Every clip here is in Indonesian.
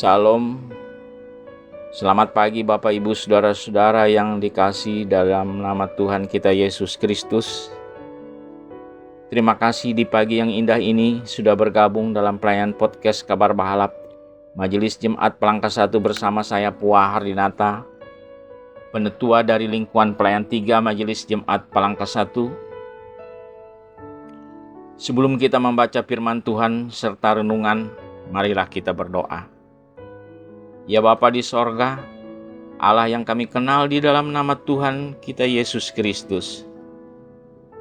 Shalom, selamat pagi Bapak Ibu Saudara-saudara yang dikasihi dalam nama Tuhan kita Yesus Kristus. Terima kasih di pagi yang indah ini sudah bergabung dalam pelayanan podcast Kabar Bahalap Majelis Jemaat Pelangka 1 bersama saya Puah Hardinata, Penetua dari Lingkuan Pelayan 3 Majelis Jemaat Pelangka 1. Sebelum kita membaca firman Tuhan serta renungan, marilah kita berdoa. Ya Bapa di sorga, Allah yang kami kenal di dalam nama Tuhan kita Yesus Kristus,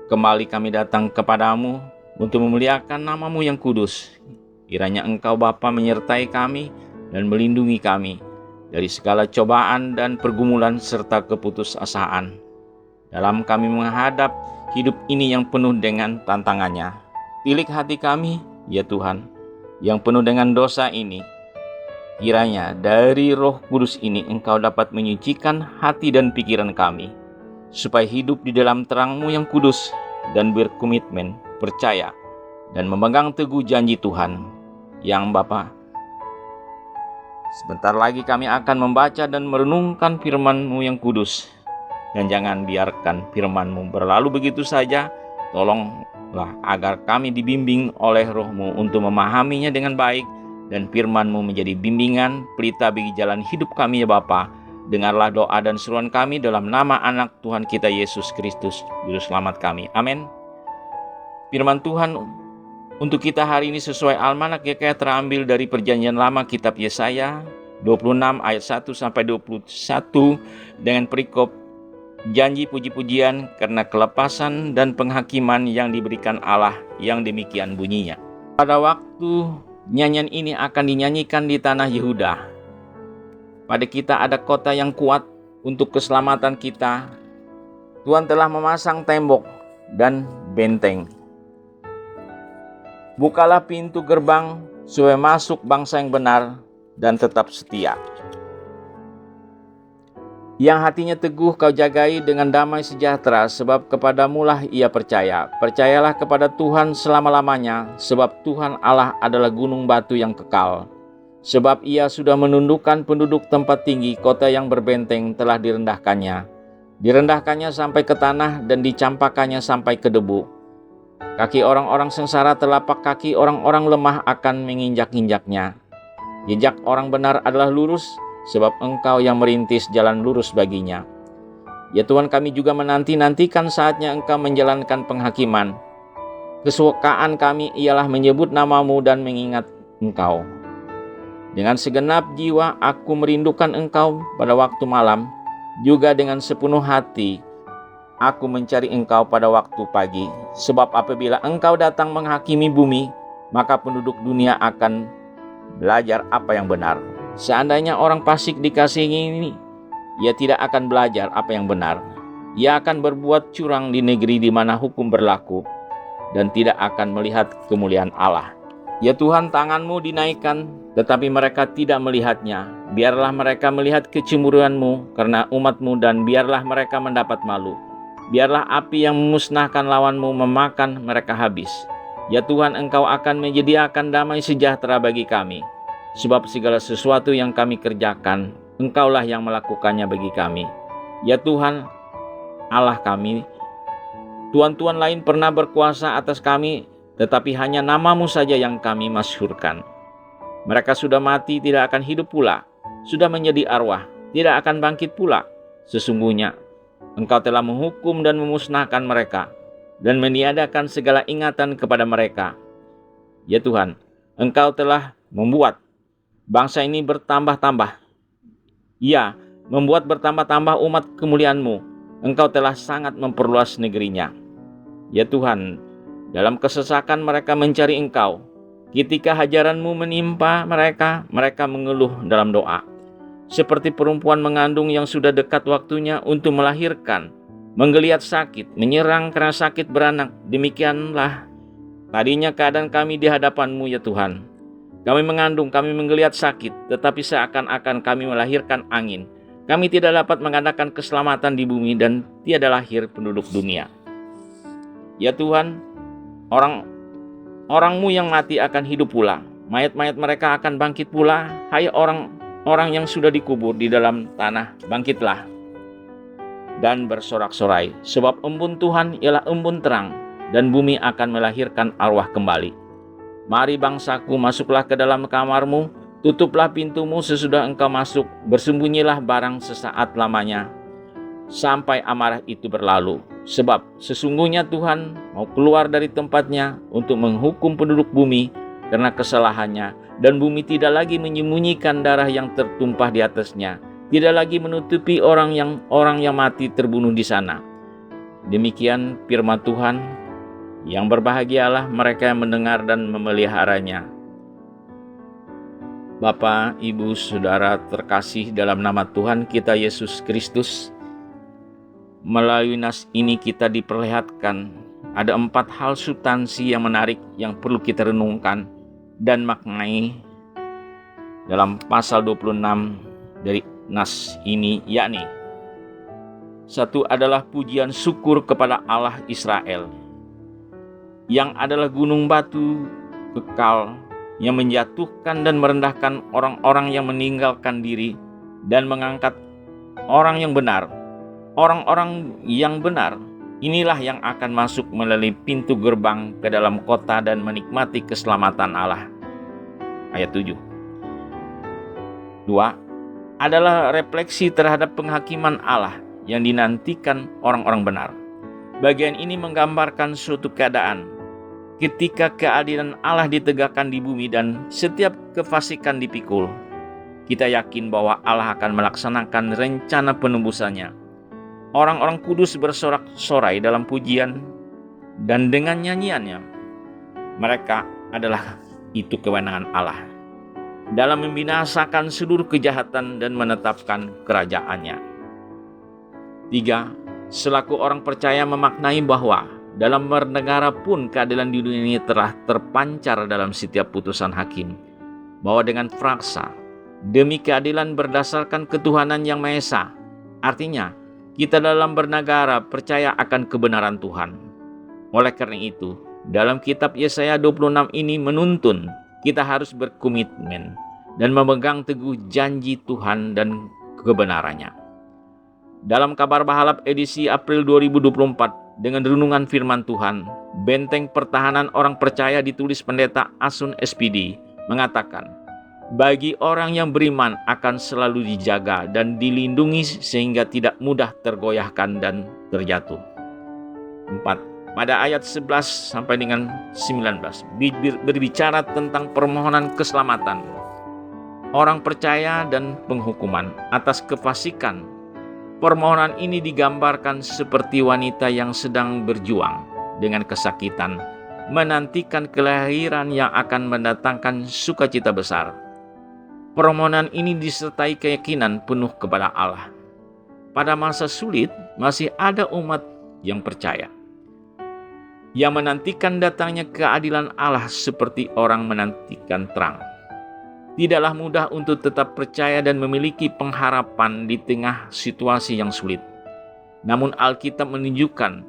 kembali kami datang kepadamu untuk memuliakan nama-Mu yang kudus. Kiranya Engkau Bapa menyertai kami dan melindungi kami dari segala cobaan dan pergumulan serta keputusasaan dalam kami menghadap hidup ini yang penuh dengan tantangannya. Pilih hati kami, ya Tuhan, yang penuh dengan dosa ini. Kiranya dari Roh Kudus ini Engkau dapat menyucikan hati dan pikiran kami, supaya hidup di dalam terang-Mu yang kudus dan berkomitmen, percaya, dan memegang teguh janji Tuhan. Yang Bapa, sebentar lagi kami akan membaca dan merenungkan firman-Mu yang kudus. Dan jangan biarkan firman-Mu berlalu begitu saja. Tolonglah agar kami dibimbing oleh Roh-Mu untuk memahaminya dengan baik, dan firman-Mu menjadi bimbingan pelita bagi jalan hidup kami ya Bapa. Dengarlah doa dan seruan kami dalam nama anak Tuhan kita Yesus Kristus, Juru Selamat kami. Amin. Firman Tuhan untuk kita hari ini sesuai Almanak YKH terambil dari Perjanjian Lama kitab Yesaya 26 ayat 1 sampai 21 dengan perikop janji puji-pujian karena kelepasan dan penghakiman yang diberikan Allah yang demikian bunyinya. Pada waktu nyanyian ini akan dinyanyikan di tanah Yehuda. Pada kita ada kota yang kuat untuk keselamatan kita. Tuhan telah memasang tembok dan benteng. Bukalah pintu gerbang supaya masuk bangsa yang benar dan tetap setia. Yang hatinya teguh kau jagai dengan damai sejahtera, sebab kepadamulah ia percaya. Percayalah kepada Tuhan selama-lamanya, sebab Tuhan Allah adalah gunung batu yang kekal. Sebab ia sudah menundukkan penduduk tempat tinggi, kota yang berbenteng telah direndahkannya. Direndahkannya sampai ke tanah dan dicampakkannya sampai ke debu. Kaki orang-orang sengsara, telapak kaki orang-orang lemah akan menginjak-injaknya. Jejak orang benar adalah lurus, sebab Engkau yang merintis jalan lurus baginya. Ya Tuhan, kami juga menanti-nantikan saatnya Engkau menjalankan penghakiman. Kesukaan kami ialah menyebut nama-Mu dan mengingat Engkau. Dengan segenap jiwa aku merindukan Engkau pada waktu malam, juga dengan sepenuh hati aku mencari Engkau pada waktu pagi. Sebab apabila Engkau datang menghakimi bumi, maka penduduk dunia akan belajar apa yang benar. Seandainya orang fasik dikasihi ini, ia tidak akan belajar apa yang benar. Ia akan berbuat curang di negeri di mana hukum berlaku, dan tidak akan melihat kemuliaan Allah. Ya Tuhan, tangan-Mu dinaikkan, tetapi mereka tidak melihatnya. Biarlah mereka melihat kecemburuan-Mu karena umat-Mu, dan biarlah mereka mendapat malu. Biarlah api yang memusnahkan lawan-Mu memakan mereka habis. Ya Tuhan, Engkau akan menyediakan damai sejahtera bagi kami. Sebab segala sesuatu yang kami kerjakan, Engkaulah yang melakukannya bagi kami. Ya Tuhan, Allah kami, Tuhan-Tuhan lain pernah berkuasa atas kami, tetapi hanya nama-Mu saja yang kami masyhurkan. Mereka sudah mati, tidak akan hidup pula. Sudah menjadi arwah, tidak akan bangkit pula. Sesungguhnya, Engkau telah menghukum dan memusnahkan mereka, dan meniadakan segala ingatan kepada mereka. Ya Tuhan, Engkau telah membuat bangsa ini bertambah-tambah. Ya, membuat bertambah-tambah umat kemuliaan-Mu. Engkau telah sangat memperluas negerinya. Ya Tuhan, dalam kesesakan mereka mencari Engkau. Ketika hajaran-Mu menimpa mereka, mereka mengeluh dalam doa. Seperti perempuan mengandung yang sudah dekat waktunya untuk melahirkan, menggeliat sakit, menyerang karena sakit beranak. Demikianlah tadinya keadaan kami di hadapan-Mu ya Tuhan. Kami mengandung, kami menggeliat sakit, tetapi seakan-akan kami melahirkan angin. Kami tidak dapat mengadakan keselamatan di bumi, dan tiada lahir penduduk dunia. Ya Tuhan, orang-Mu yang mati akan hidup pula. mayat-mayat mereka akan bangkit pula. Hai orang-orang yang sudah dikubur di dalam tanah, bangkitlah dan bersorak-sorai, sebab embun Tuhan ialah embun terang, dan bumi akan melahirkan arwah kembali. Mari bangsaku, masuklah ke dalam kamarmu, tutuplah pintumu sesudah engkau masuk, bersembunyilah barang sesaat lamanya, sampai amarah itu berlalu. Sebab sesungguhnya Tuhan mau keluar dari tempatnya untuk menghukum penduduk bumi karena kesalahannya, dan bumi tidak lagi menyembunyikan darah yang tertumpah di atasnya, tidak lagi menutupi orang yang mati terbunuh di sana. Demikian firman Tuhan. Yang berbahagialah mereka yang mendengar dan memeliharanya. Bapa, Ibu, Saudara terkasih dalam nama Tuhan kita Yesus Kristus, melalui nas ini kita diperlihatkan ada 4 hal substansi yang menarik yang perlu kita renungkan dan maknai dalam pasal 26 dari nas ini, yakni 1 adalah pujian syukur kepada Allah Israel, yang adalah gunung batu kekal yang menjatuhkan dan merendahkan orang-orang yang meninggalkan diri dan mengangkat orang yang benar. Orang-orang yang benar inilah yang akan masuk melalui pintu gerbang ke dalam kota dan menikmati keselamatan Allah. Ayat 7. 2 adalah refleksi terhadap penghakiman Allah yang dinantikan orang-orang benar. Bagian ini menggambarkan suatu keadaan ketika keadilan Allah ditegakkan di bumi dan setiap kefasikan dipikul. Kita yakin bahwa Allah akan melaksanakan rencana penebusannya. Orang-orang kudus bersorak-sorai dalam pujian dan dengan nyanyiannya. Mereka adalah itu kewenangan Allah dalam membinasakan seluruh kejahatan dan menetapkan kerajaannya. 3. Selaku orang percaya memaknai bahwa dalam bernegara pun keadilan di dunia ini telah terpancar dalam setiap putusan hakim, bahwa dengan frasa demi keadilan berdasarkan ketuhanan yang Maha Esa. Artinya, kita dalam bernegara percaya akan kebenaran Tuhan. Oleh karena itu, dalam kitab Yesaya 26 ini menuntun kita harus berkomitmen dan memegang teguh janji Tuhan dan kebenarannya. Dalam Kabar Bahalap edisi April 2024 dengan renungan firman Tuhan, Benteng Pertahanan Orang Percaya ditulis Pendeta Asun SPD mengatakan, bagi orang yang beriman akan selalu dijaga dan dilindungi sehingga tidak mudah tergoyahkan dan terjatuh. 4. Pada ayat 11 sampai dengan 19 berbicara tentang permohonan keselamatan orang percaya dan penghukuman atas kefasikan. Permohonan ini digambarkan seperti wanita yang sedang berjuang dengan kesakitan, menantikan kelahiran yang akan mendatangkan sukacita besar. Permohonan ini disertai keyakinan penuh kepada Allah. Pada masa sulit masih ada umat yang percaya, yang menantikan datangnya keadilan Allah seperti orang menantikan terang. Tidaklah mudah untuk tetap percaya dan memiliki pengharapan di tengah situasi yang sulit. Namun Alkitab menunjukkan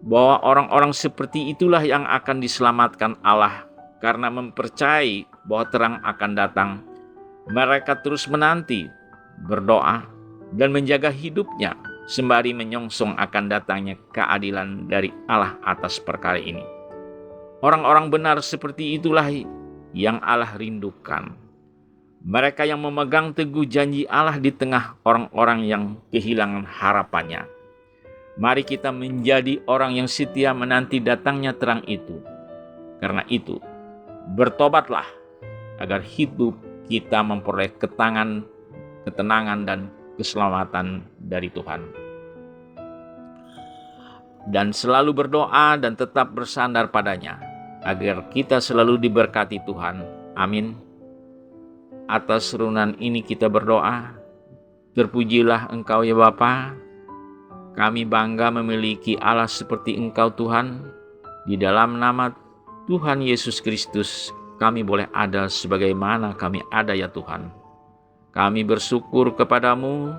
bahwa orang-orang seperti itulah yang akan diselamatkan Allah karena mempercayai bahwa terang akan datang. Mereka terus menanti, berdoa, dan menjaga hidupnya sembari menyongsong akan datangnya keadilan dari Allah atas perkara ini. Orang-orang benar seperti itulah yang Allah rindukan. Mereka yang memegang teguh janji Allah di tengah orang-orang yang kehilangan harapannya. Mari kita menjadi orang yang setia menanti datangnya terang itu. Karena itu, bertobatlah agar hidup kita memperoleh ketenangan dan keselamatan dari Tuhan. Dan selalu berdoa dan tetap bersandar padanya, agar kita selalu diberkati Tuhan. Amin. Atas serunan ini kita berdoa. Terpujilah Engkau ya Bapa. Kami bangga memiliki Allah seperti Engkau Tuhan. Di dalam nama Tuhan Yesus Kristus, kami boleh ada sebagaimana kami ada ya Tuhan. Kami bersyukur kepadamu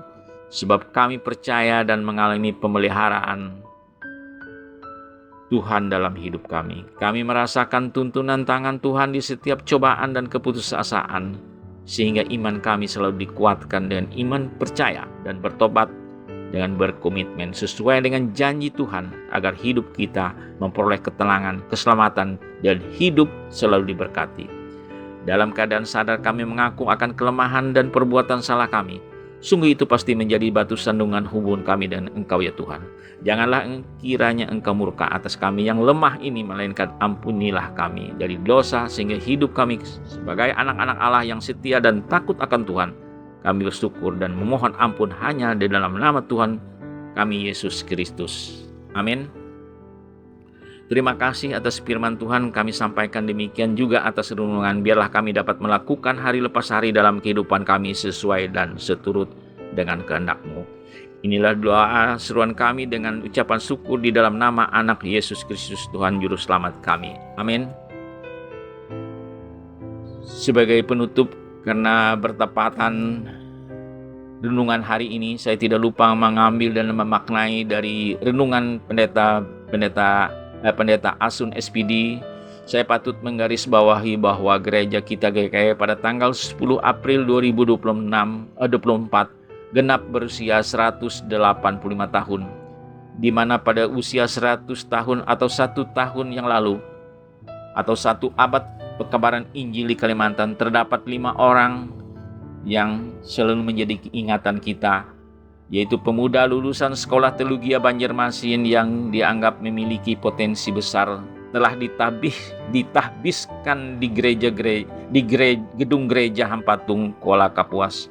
sebab kami percaya dan mengalami pemeliharaan Tuhan dalam hidup kami. Kami merasakan tuntunan tangan Tuhan di setiap cobaan dan keputusasaan, sehingga iman kami selalu dikuatkan dengan iman percaya dan bertobat dengan berkomitmen sesuai dengan janji Tuhan agar hidup kita memperoleh ketenangan, keselamatan, dan hidup selalu diberkati. Dalam keadaan sadar kami mengaku akan kelemahan dan perbuatan salah kami. Sungguh itu pasti menjadi batu sandungan hubungan kami dengan Engkau ya Tuhan. Janganlah kiranya Engkau murka atas kami yang lemah ini, melainkan ampunilah kami dari dosa sehingga hidup kami sebagai anak-anak Allah yang setia dan takut akan Tuhan. Kami bersyukur dan memohon ampun hanya di dalam nama Tuhan kami Yesus Kristus. Amin. Terima kasih atas firman Tuhan kami sampaikan, demikian juga atas renungan. Biarlah kami dapat melakukan hari lepas hari dalam kehidupan kami sesuai dan seturut dengan kehendak-Mu. Inilah doa seruan kami dengan ucapan syukur di dalam nama anak Yesus Kristus Tuhan Juru Selamat kami. Amin. Sebagai penutup, karena bertepatan renungan hari ini, saya tidak lupa mengambil dan memaknai dari renungan Pendeta Asun SPD. Saya patut menggarisbawahi bahwa gereja kita GKI pada tanggal 10 April 2024 genap berusia 185 tahun, di mana pada usia 100 tahun atau 1 tahun yang lalu atau 1 abad pekabaran Injil di Kalimantan, terdapat 5 orang yang selalu menjadi ingatan kita, yaitu pemuda lulusan Sekolah Teologi Banjarmasin yang dianggap memiliki potensi besar, telah ditahbiskan di gedung gereja Hampatung, Kuala Kapuas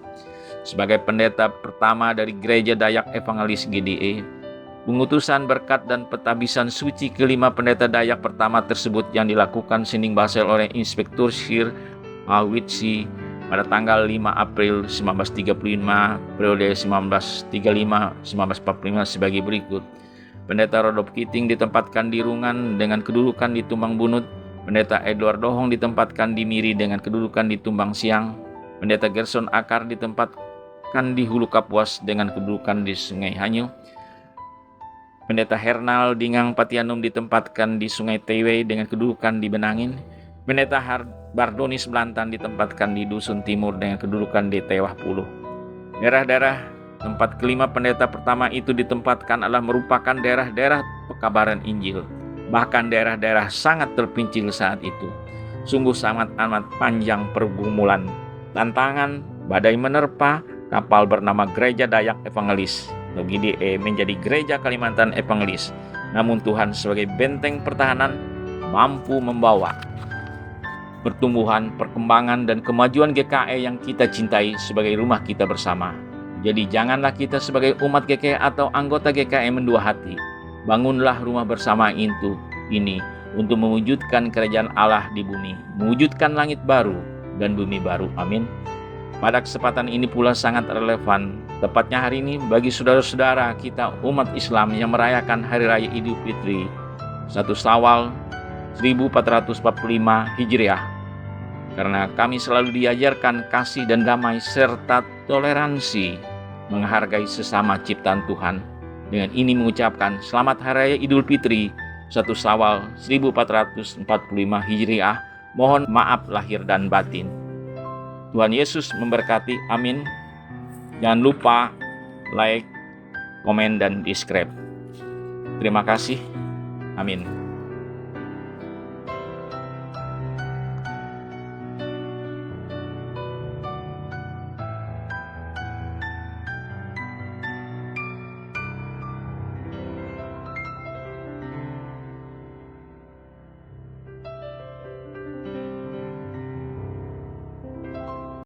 sebagai pendeta pertama dari Gereja Dayak Evangelis GDE. Pengutusan berkat dan petahbisan suci kelima pendeta Dayak pertama tersebut yang dilakukan Sinding Basel oleh Inspektur Sir Awitsi pada tanggal 5 April 1935, periode 1935-1945 sebagai berikut. Pendeta Rodolf Kiting ditempatkan di Rungan dengan kedudukan di Tumbang Bunut. Pendeta Edward Dohong ditempatkan di Miri dengan kedudukan di Tumbang Siang. Pendeta Gerson Akar ditempatkan di Hulu Kapuas dengan kedudukan di Sungai Hanyu. Pendeta Hernal Dingang Patianum ditempatkan di Sungai Tewe dengan kedudukan di Benangin. Pendeta Bardonis Belantan ditempatkan di Dusun Timur dengan kedudukan di Tewah Puluh. Daerah-daerah tempat kelima pendeta pertama itu ditempatkan adalah merupakan daerah-daerah pekabaran Injil. Bahkan daerah-daerah sangat terpencil saat itu. Sungguh sangat amat panjang pergumulan, tantangan, badai menerpa, kapal bernama Gereja Dayak Evangelis GDE menjadi Gereja Kalimantan Evangelis. Namun Tuhan sebagai benteng pertahanan mampu membawa pertumbuhan, perkembangan, dan kemajuan GKI yang kita cintai sebagai rumah kita bersama. Jadi janganlah kita sebagai umat GKI atau anggota GKI mendua hati. Bangunlah rumah bersama ini untuk mewujudkan kerajaan Allah di bumi, mewujudkan langit baru dan bumi baru. Amin. Pada kesempatan ini pula sangat relevan, tepatnya hari ini bagi saudara-saudara kita umat Islam yang merayakan Hari Raya Idul Fitri 1 Syawal 1445 Hijriah. Karena kami selalu diajarkan kasih dan damai serta toleransi, menghargai sesama ciptaan Tuhan. Dengan ini mengucapkan Selamat Hari Raya Idul Fitri 1 Syawal 1445 Hijriah. Mohon maaf lahir dan batin. Tuhan Yesus memberkati. Amin. Jangan lupa like, komen, dan subscribe. Terima kasih. Amin.